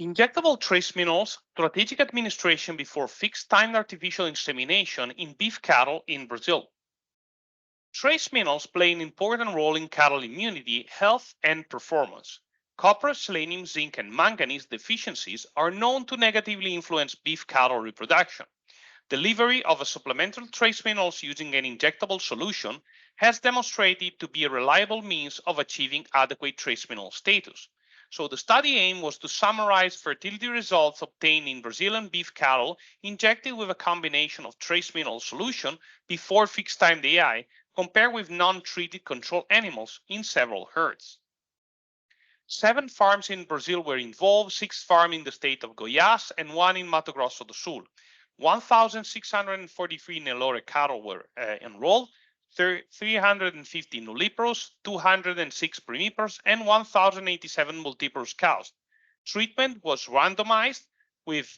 Injectable trace minerals, strategic administration before fixed-time artificial insemination in beef cattle in Brazil. Trace minerals play an important role in cattle immunity, health, and performance. Copper, selenium, zinc, and manganese deficiencies are known to negatively influence beef cattle reproduction. Delivery of a supplemental trace minerals using an injectable solution has demonstrated to be a reliable means of achieving adequate trace mineral status. So the study aim was to summarize fertility results obtained in Brazilian beef cattle injected with a combination of trace mineral solution before fixed time DI compared with non-treated control animals in several herds. 7 farms in Brazil were involved, 6 farms in the state of Goiás and 1 in Mato Grosso do Sul. 1,643 Nelore cattle were enrolled, 350 nulliparous, 206 primipars, and 1,087 multiparous cows. Treatment was randomized with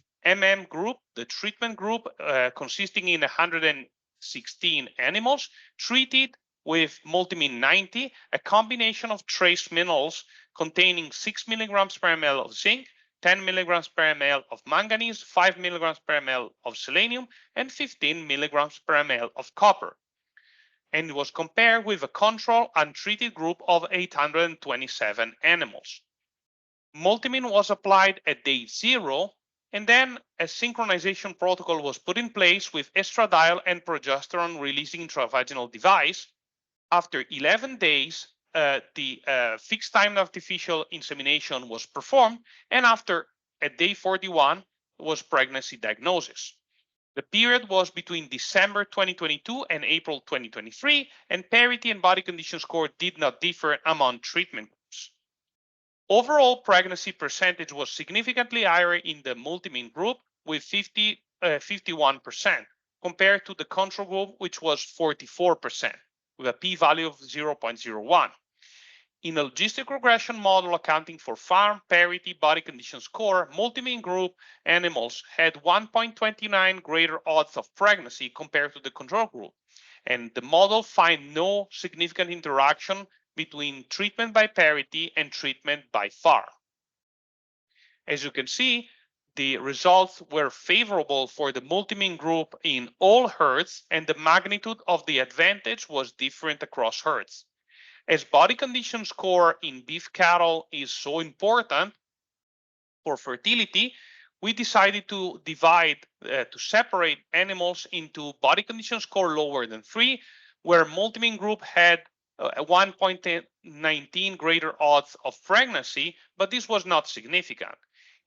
group, the treatment group consisting in 116 animals, treated with multimin 90, a combination of trace minerals containing 6 milligrams per ml of zinc, 10 milligrams per ml of manganese, 5 milligrams per ml of selenium, and 15 milligrams per ml of copper. And it was compared with a control untreated group of 827 animals. Multimin was applied at day 0, and then a synchronization protocol was put in place with estradiol and progesterone releasing intravaginal device. After 11 days, the fixed time artificial insemination was performed, and after at day 41 was pregnancy diagnosis. The period was between December 2022 and April 2023, and parity and body condition score did not differ among treatment groups. Overall pregnancy percentage was significantly higher in the multimin group with 51% compared to the control group, which was 44%, with a p-value of 0.01. In a logistic regression model accounting for farm, parity, body condition score, multimin group animals had 1.29 greater odds of pregnancy compared to the control group. And the model found no significant interaction between treatment by parity and treatment by farm. As you can see, the results were favorable for the multimin group in all herds, and the magnitude of the advantage was different across herds. As body condition score in beef cattle is so important for fertility, we decided to separate animals into body condition score lower than 3, where multimin group had 1.19 greater odds of pregnancy, but this was not significant.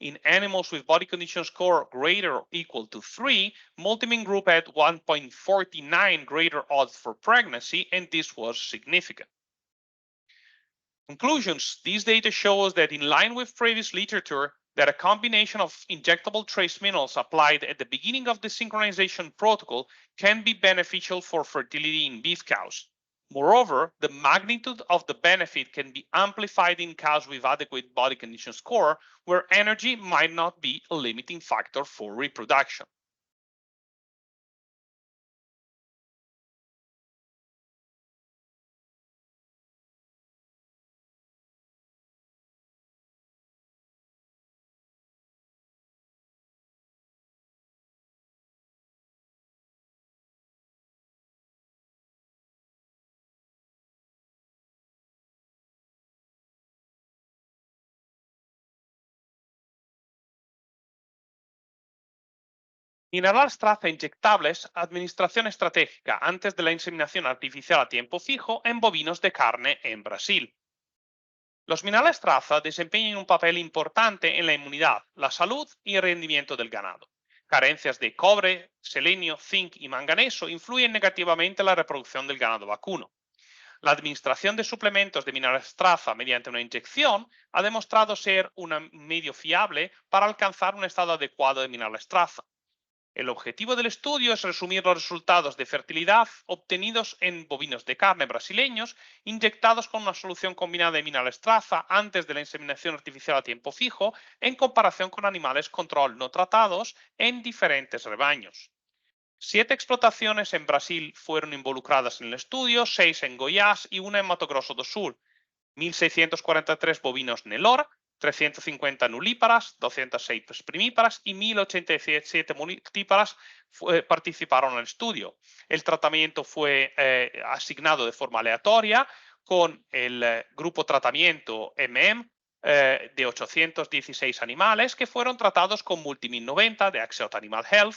In animals with body condition score greater or equal to 3, multimin group had 1.49 greater odds for pregnancy, and this was significant. Conclusions: these data show us that in line with previous literature, that a combination of injectable trace minerals applied at the beginning of the synchronization protocol can be beneficial for fertility in beef cows. Moreover, the magnitude of the benefit can be amplified in cows with adequate body condition score, where energy might not be a limiting factor for reproduction. Inhalar traza inyectables, administración estratégica antes de la inseminación artificial a tiempo fijo en bovinos de carne en Brasil. Los minerales traza desempeñan un papel importante en la inmunidad, la salud y el rendimiento del ganado. Carencias de cobre, selenio, zinc y manganeso influyen negativamente en la reproducción del ganado vacuno. La administración de suplementos de minerales traza mediante una inyección ha demostrado ser un medio fiable para alcanzar un estado adecuado de minerales traza. El objetivo del estudio es resumir los resultados de fertilidad obtenidos en bovinos de carne brasileños inyectados con una solución combinada de minerales traza antes de la inseminación artificial a tiempo fijo en comparación con animales control no tratados en diferentes rebaños. 7 explotaciones en Brasil fueron involucradas en el estudio, 6 en Goiás y 1 en Mato Grosso do Sul. 1.643 bovinos Nelore, 350 nulíparas, 206 primíparas y 1087 multíparas participaron en el estudio. El tratamiento fue asignado de forma aleatoria con el grupo tratamiento de 816 animales que fueron tratados con Multimin 90 de Axiot Animal Health,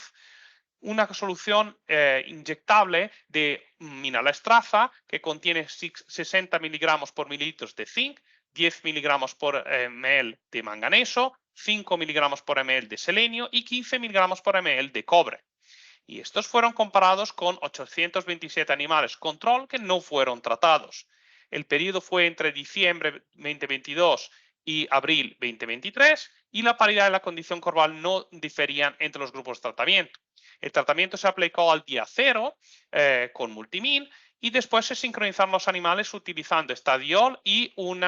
una solución inyectable de minalestraza que contiene 60 miligramos por mililitros de zinc, 10 miligramos por ml de manganeso, 5 miligramos por ml de selenio y 15 miligramos por ml de cobre. Y estos fueron comparados con 827 animales control que no fueron tratados. El periodo fue entre diciembre 2022 y abril 2023 y la paridad y la condición corporal no diferían entre los grupos de tratamiento. El tratamiento se aplicó al día 0 con Multimin y después se sincronizaron los animales utilizando estradiol y un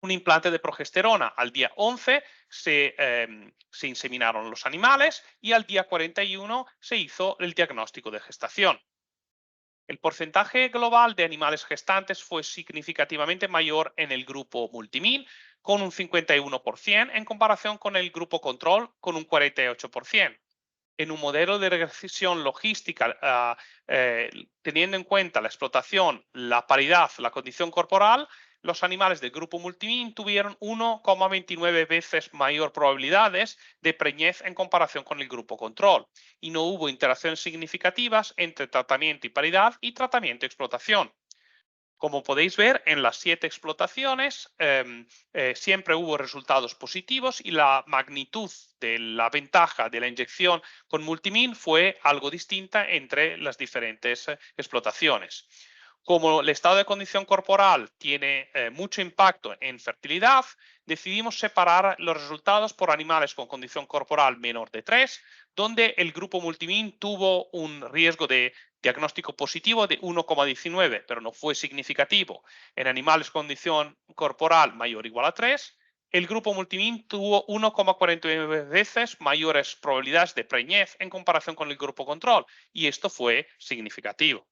implante de progesterona. Al día 11 se inseminaron los animales y al día 41 se hizo el diagnóstico de gestación. El porcentaje global de animales gestantes fue significativamente mayor en el grupo Multimin, con un 51% en comparación con el grupo control, con un 48%. En un modelo de regresión logística, teniendo en cuenta la explotación, la paridad, la condición corporal, los animales del grupo Multimin tuvieron 1,29 veces mayor probabilidades de preñez en comparación con el grupo control y no hubo interacciones significativas entre tratamiento y paridad y tratamiento y explotación. Como podéis ver, en las 7 explotaciones siempre hubo resultados positivos y la magnitud de la ventaja de la inyección con Multimin fue algo distinta entre las diferentes explotaciones. Como el estado de condición corporal tiene mucho impacto en fertilidad, decidimos separar los resultados por animales con condición corporal menor de 3, donde el grupo Multimin tuvo un riesgo de diagnóstico positivo de 1,19, pero no fue significativo. En animales con condición corporal mayor o igual a 3, el grupo Multimin tuvo 1,49 veces mayores probabilidades de preñez en comparación con el grupo control, y esto fue significativo.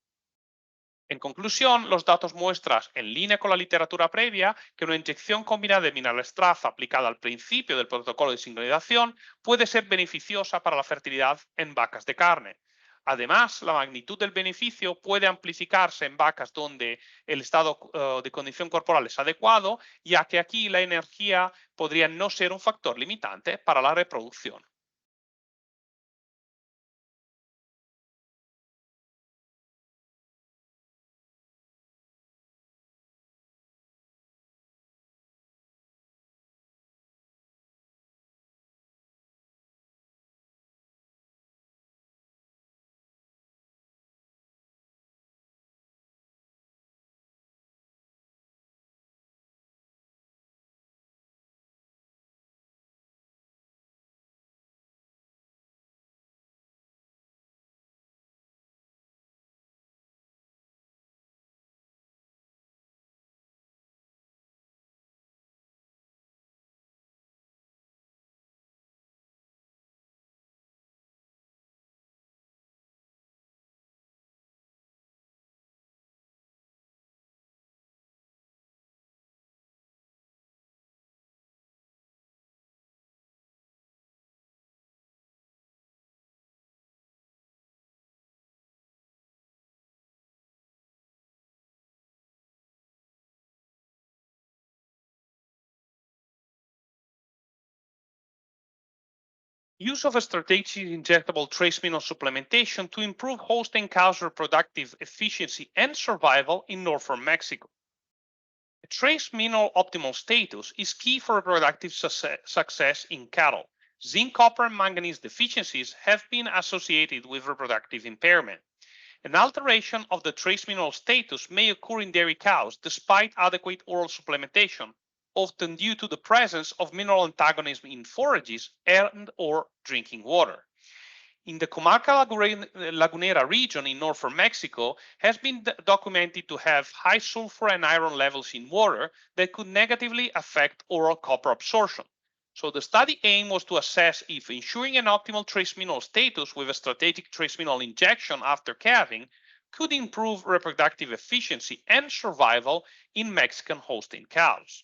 En conclusión, los datos muestran, en línea con la literatura previa, que una inyección combinada de minalestraza aplicada al principio del protocolo de sincronización puede ser beneficiosa para la fertilidad en vacas de carne. Además, la magnitud del beneficio puede amplificarse en vacas donde el estado de condición corporal es adecuado, ya que aquí la energía podría no ser un factor limitante para la reproducción. Use of a strategic injectable trace mineral supplementation to improve Holstein cows' reproductive efficiency and survival in northern Mexico. A trace mineral optimal status is key for reproductive success in cattle. Zinc, copper, and manganese deficiencies have been associated with reproductive impairment. An alteration of the trace mineral status may occur in dairy cows despite adequate oral supplementation, often due to the presence of mineral antagonism in forages and or drinking water. In the Comarca Lagunera region in northern Mexico has been documented to have high sulfur and iron levels in water that could negatively affect oral copper absorption. So the study aim was to assess if ensuring an optimal trace mineral status with a strategic trace mineral injection after calving could improve reproductive efficiency and survival in Mexican Holstein cows.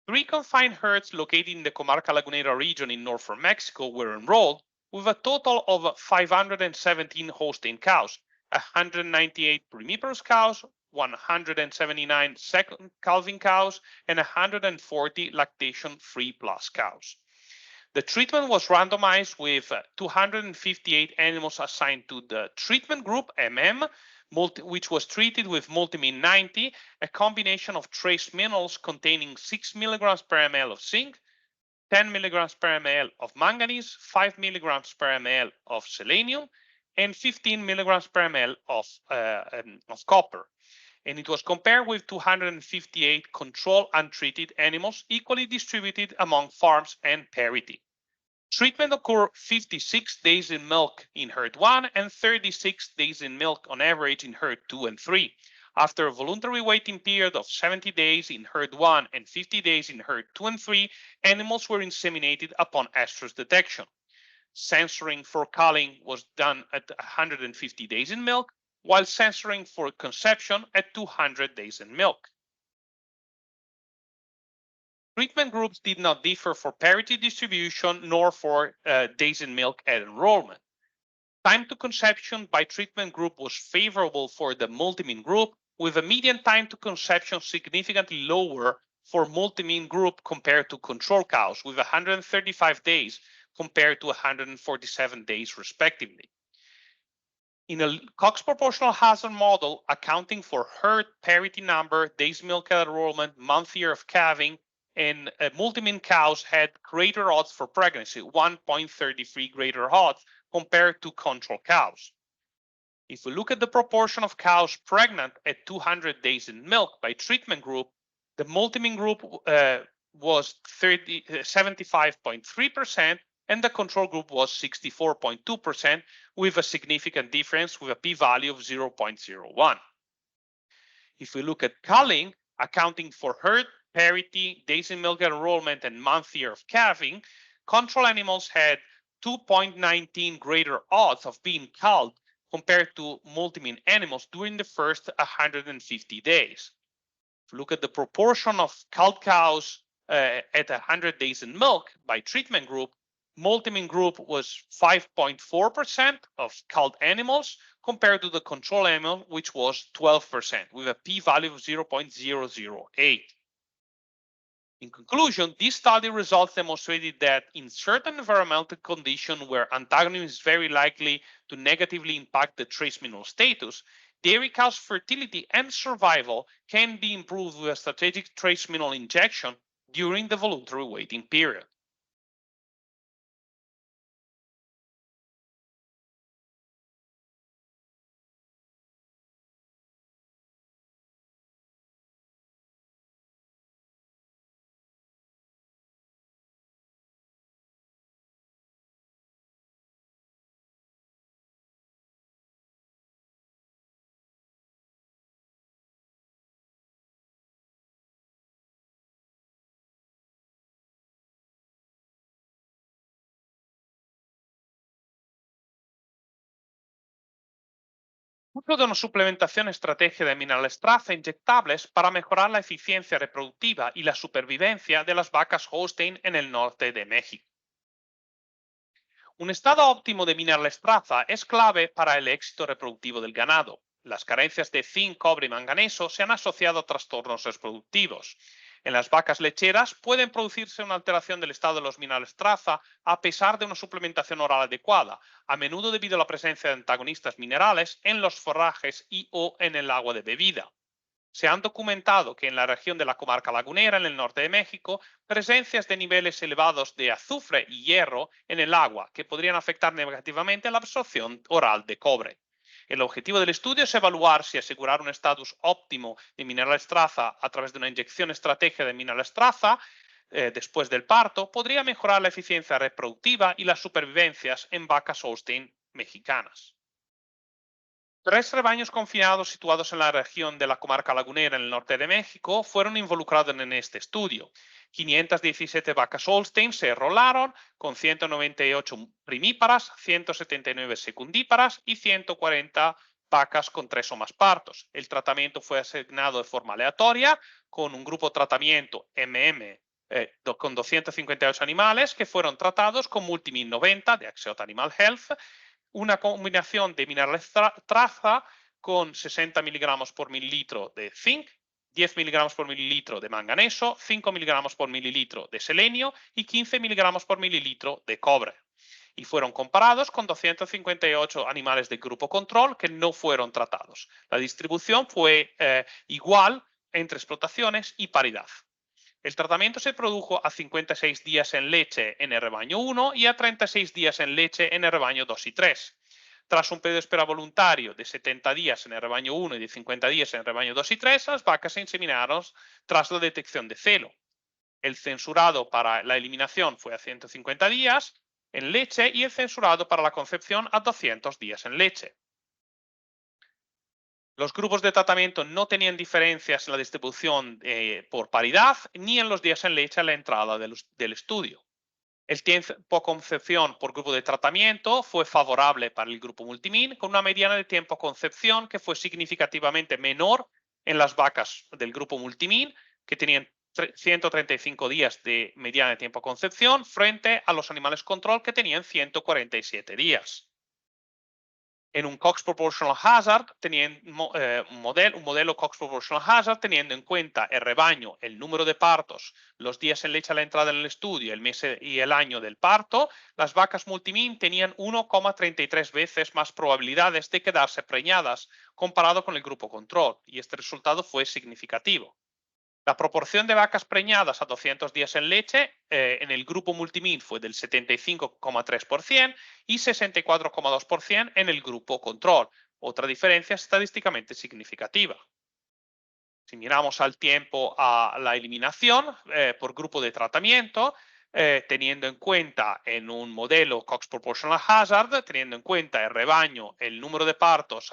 3 confined herds located in the Comarca Lagunera region in northern Mexico were enrolled, with a total of 517 Holstein cows, 198 primiparous cows, 179 second calving cows, and 140 lactation-free plus cows. The treatment was randomized with 258 animals assigned to the treatment group, MM, which was treated with multimin 90, a combination of trace minerals containing 6 milligrams per ml of zinc, 10 milligrams per ml of manganese, 5 milligrams per ml of selenium, and 15 milligrams per ml of copper. And it was compared with 258 control untreated animals equally distributed among farms and parity. Treatment occurred 56 days in milk in herd 1 and 36 days in milk on average in herd 2 and 3. After a voluntary waiting period of 70 days in herd 1 and 50 days in herd 2 and 3, animals were inseminated upon estrus detection. Censoring for culling was done at 150 days in milk, while censoring for conception at 200 days in milk. Treatment groups did not differ for parity distribution nor for days in milk at enrollment. Time to conception by treatment group was favorable for the multimin group, with a median time to conception significantly lower for multimin group compared to control cows, with 135 days compared to 147 days respectively. In a Cox proportional hazard model accounting for herd parity number, days milk at enrollment, month year of calving, and multimin cows had greater odds for pregnancy, 1.33 greater odds compared to control cows. If we look at the proportion of cows pregnant at 200 days in milk by treatment group, the multimin group was 75.3%, and the control group was 64.2%, with a significant difference with a p-value of 0.01. If we look at culling, accounting for herd parity, days in milk enrollment, and month year of calving, control animals had 2.19 greater odds of being culled compared to multimin animals during the first 150 days. If we look at the proportion of culled cows at 100 days in milk by treatment group, multimin group was 5.4% of culled animals compared to the control animal, which was 12%, with a p-value of 0.008. In conclusion, this study results demonstrated that in certain environmental conditions where antagonism is very likely to negatively impact the trace mineral status, dairy cows' fertility and survival can be improved with a strategic trace mineral injection during the voluntary waiting period. Uso de una suplementación estratégica de minerales traza inyectables para mejorar la eficiencia reproductiva y la supervivencia de las vacas Holstein en el norte de México. Un estado óptimo de minerales traza es clave para el éxito reproductivo del ganado. Las carencias de zinc, cobre y manganeso se han asociado a trastornos reproductivos. En las vacas lecheras pueden producirse una alteración del estado de los minerales traza a pesar de una suplementación oral adecuada, a menudo debido a la presencia de antagonistas minerales en los forrajes y o en el agua de bebida. Se han documentado que en la región de la Comarca Lagunera, en el norte de México, presencias de niveles elevados de azufre y hierro en el agua que podrían afectar negativamente la absorción oral de cobre. El objetivo del estudio es evaluar si asegurar un estatus óptimo de minerales traza a través de una inyección estratégica de minerales traza después del parto podría mejorar la eficiencia reproductiva y las supervivencias en vacas Holstein mexicanas. 3 rebaños confinados situados en la región de la Comarca Lagunera en el norte de México fueron involucrados en este estudio. 517 vacas Holstein se enrolaron con 198 primíparas, 179 secundíparas y 140 vacas con 3 o más partos. El tratamiento fue asignado de forma aleatoria con un grupo de tratamiento MM con 258 animales que fueron tratados con Multimin 90 de Axiot Animal Health, una combinación de minerales traza con 60 miligramos por mililitro de zinc, 10 miligramos por mililitro de manganeso, 5 miligramos por mililitro de selenio y 15 miligramos por mililitro de cobre. Y fueron comparados con 258 animales del grupo control que no fueron tratados. La distribución fue igual entre explotaciones y paridad. El tratamiento se produjo a 56 días en leche en el rebaño 1 y a 36 días en leche en el rebaño 2 y 3. Tras un periodo de espera voluntario de 70 días en el rebaño 1 y de 50 días en el rebaño 2 y 3, las vacas se inseminaron tras la detección de celo. El censurado para la eliminación fue a 150 días en leche y el censurado para la concepción a 200 días en leche. Los grupos de tratamiento no tenían diferencias en la distribución por paridad ni en los días en leche a la entrada del estudio. El tiempo concepción por grupo de tratamiento fue favorable para el grupo Multimin, con una mediana de tiempo concepción que fue significativamente menor en las vacas del grupo Multimin, que tenían 135 días de mediana de tiempo concepción, frente a los animales control que tenían 147 días. En un Cox Proportional Hazard, un modelo Cox Proportional Hazard, teniendo en cuenta el rebaño, el número de partos, los días en leche a la entrada en el estudio, el mes y el año del parto, las vacas Multimin tenían 1,33 veces más probabilidades de quedarse preñadas comparado con el grupo control, y este resultado fue significativo. La proporción de vacas preñadas a 200 días en leche en el grupo Multimin fue del 75,3% y 64,2% en el grupo control. Otra diferencia estadísticamente significativa. Si miramos al tiempo a la eliminación por grupo de tratamiento, teniendo en cuenta en un modelo Cox Proportional Hazard, teniendo en cuenta el rebaño, el número de partos,